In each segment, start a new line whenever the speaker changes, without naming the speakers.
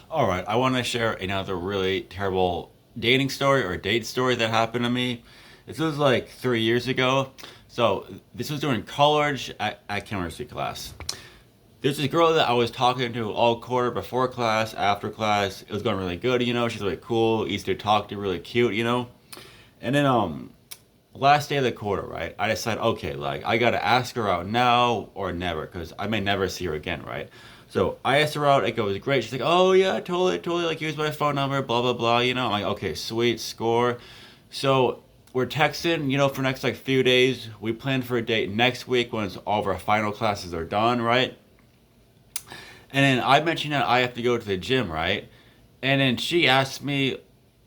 All right, I want to share another really terrible dating story or date story that happened to me. This was like 3 years ago. So this was during college at chemistry class. There's this girl that I was talking to all quarter before class, after class. It was going really good, you know. She's really cool, easy to talk to, really cute, you know. And then last day of the quarter, right? I decided, okay, like I gotta ask her out now or never, because I may never see her again, right? So I asked her out. It goes great. She's like, oh yeah, totally, totally. Like here's my phone number, blah blah blah. You know, I'm like, okay, sweet, score. So we're texting, you know, for next like few days. We plan for a date next week when all of our final classes are done, right? And then I mentioned that I have to go to the gym, right? And then she asked me,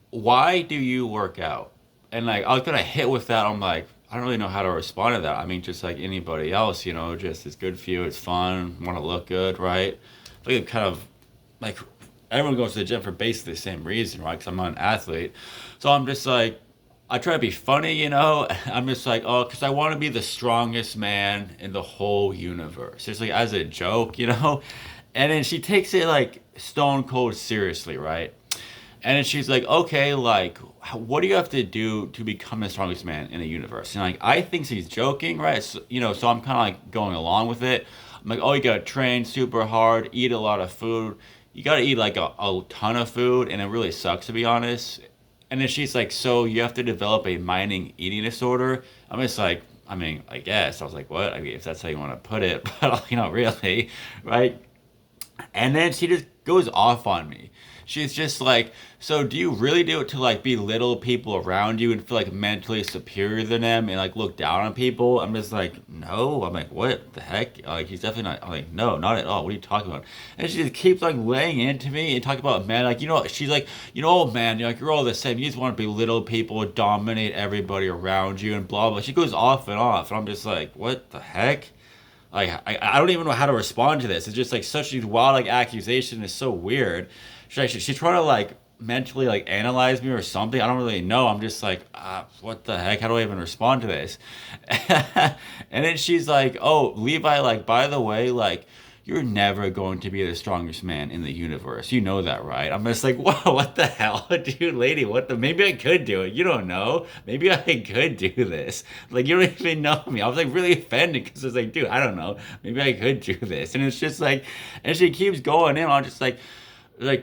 why do you work out? And like I was gonna hit with that. I'm like, I don't really know how to respond to that. I mean, just like anybody else, you know, just it's good for you, it's fun, want to look good, right? Like kind of like everyone goes to the gym for basically the same reason, right? Because I'm not an athlete, so I'm just like, I try to be funny, you know. I'm just like, oh, because I want to be the strongest man in the whole universe. It's like as a joke, you know. And then she takes it like stone cold seriously, right? And then she's like, okay, like, what do you have to do to become the strongest man in the universe? And like, I think she's joking, right? So, you know, so I'm kind of like going along with it. I'm like, oh, you gotta train super hard, eat a lot of food. You gotta eat like a ton of food, and it really sucks to be honest. And then she's like, so you have to develop a mining eating disorder. I'm just like, I mean, I guess. I was like, what? I mean, if that's how you want to put it, but you know, really, right? And then she just goes off on me. She's just like, so do you really do it to like belittle people around you and feel like mentally superior than them and like look down on people? I'm just like, no. I'm like, what the heck? Like, he's definitely not. I'm like, no, not at all. What are you talking about? And she just keeps like laying into me and talking about man, like, you know, she's like, you know, oh man, you're like, you're all the same. You just want to belittle people, dominate everybody around you, and blah blah. She goes off and off, and I'm just like, what the heck? Like I don't even know how to respond to this. It's just like such a wild like accusation. It's so weird. She's trying to like mentally like analyze me or something. I don't really know. I'm just like, what the heck? How do I even respond to this? And then she's like, oh, Levi, like by the way, like you're never going to be the strongest man in the universe. You know that, right? I'm just like, whoa, what the hell, dude, lady, what the? Maybe I could do it. You don't know. Maybe I could do this. Like, you don't even know me. I was like really offended because I was like, dude, I don't know. Maybe I could do this. And it's just like, and she keeps going in. I'm just like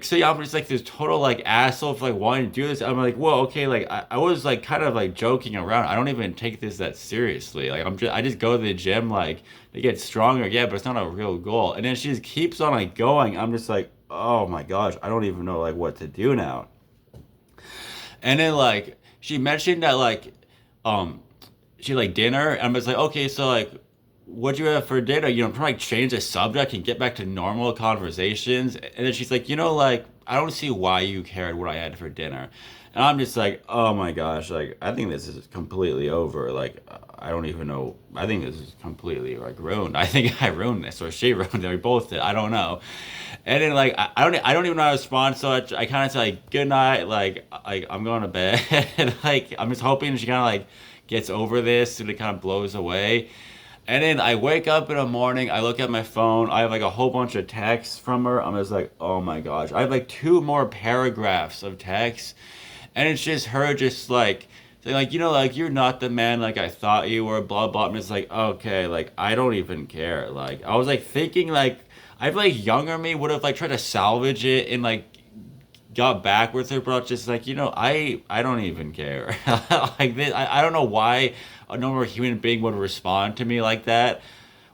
say I'm just like this total like asshole for like wanting to do this. I'm like, whoa, okay, like I was like kind of like joking around. I don't even take this that seriously. Like I just go to the gym like to get stronger, yeah, but it's not a real goal. And then she just keeps on like going. I'm just like, oh my gosh, I don't even know like what to do now. And then like she mentioned that like um she like dinner. And I'm just like, okay, so like what'd you have for dinner? You know, trying to like change the subject and get back to normal conversations. And then she's like, you know, like I don't see why you cared what I had for dinner. And I'm just like, oh my gosh, like I think this is completely over. Like I don't even know. I think this is completely like ruined. I think I ruined this, or she ruined it. We both did. I don't know. And then like I don't even know how to respond. So I kind of say like good night. Like I'm going to bed. And like I'm just hoping she kind of like gets over this and it kind of blows away. And then I wake up in the morning, I look at my phone, I have like a whole bunch of texts from her. I'm just like, oh my gosh. I have like two more paragraphs of text. And it's just her just like saying like, you know, like you're not the man like I thought you were, blah blah. And it's like, okay, like I don't even care. Like I was like thinking like I feel like younger me would have like tried to salvage it and like got back with her, but just like, you know, I don't even care. Like this, I don't know why a normal human being would respond to me like that.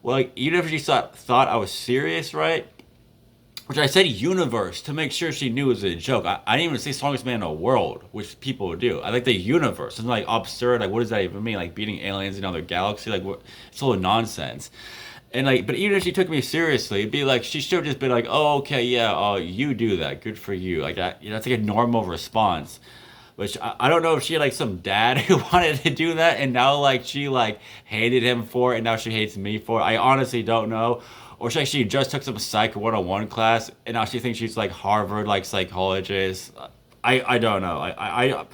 Well, like even if she thought I was serious, right? Which I said universe to make sure she knew it was a joke. I didn't even say strongest man in the world, which people do. I like the universe. It's like absurd. Like what does that even mean? Like beating aliens in another galaxy? Like what? It's a little nonsense. And like, but even if she took me seriously, it'd be like she should have just been like, "Oh, okay, yeah, oh, you do that, good for you." Like that, you know, that's like a normal response. Which I don't know if she had like some dad who wanted to do that, and now like she like hated him for it, and now she hates me for it. I honestly don't know. Or she just took some Psych 101 class, and now she thinks she's like Harvard like psychologist. I don't know. I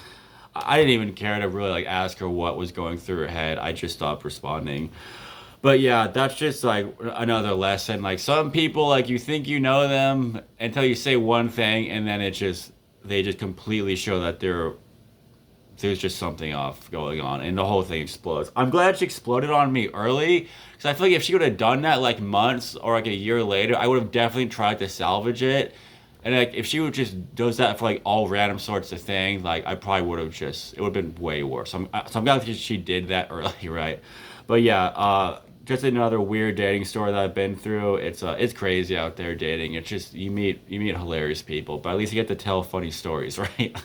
didn't even care to really like ask her what was going through her head. I just stopped responding. But yeah, that's just like another lesson. Like some people, like you think you know them until you say one thing, and then they just completely show that there's just something off going on, and the whole thing explodes. I'm glad she exploded on me early, because I feel like if she would have done that like months or like a year later, I would have definitely tried to salvage it. And like if she would just does that for like all random sorts of things, like I probably would have just it would have been way worse. So I'm glad that she did that early, right? But yeah, just another weird dating story that I've been through. It's crazy out there dating. It's just you meet hilarious people, but at least you get to tell funny stories, right?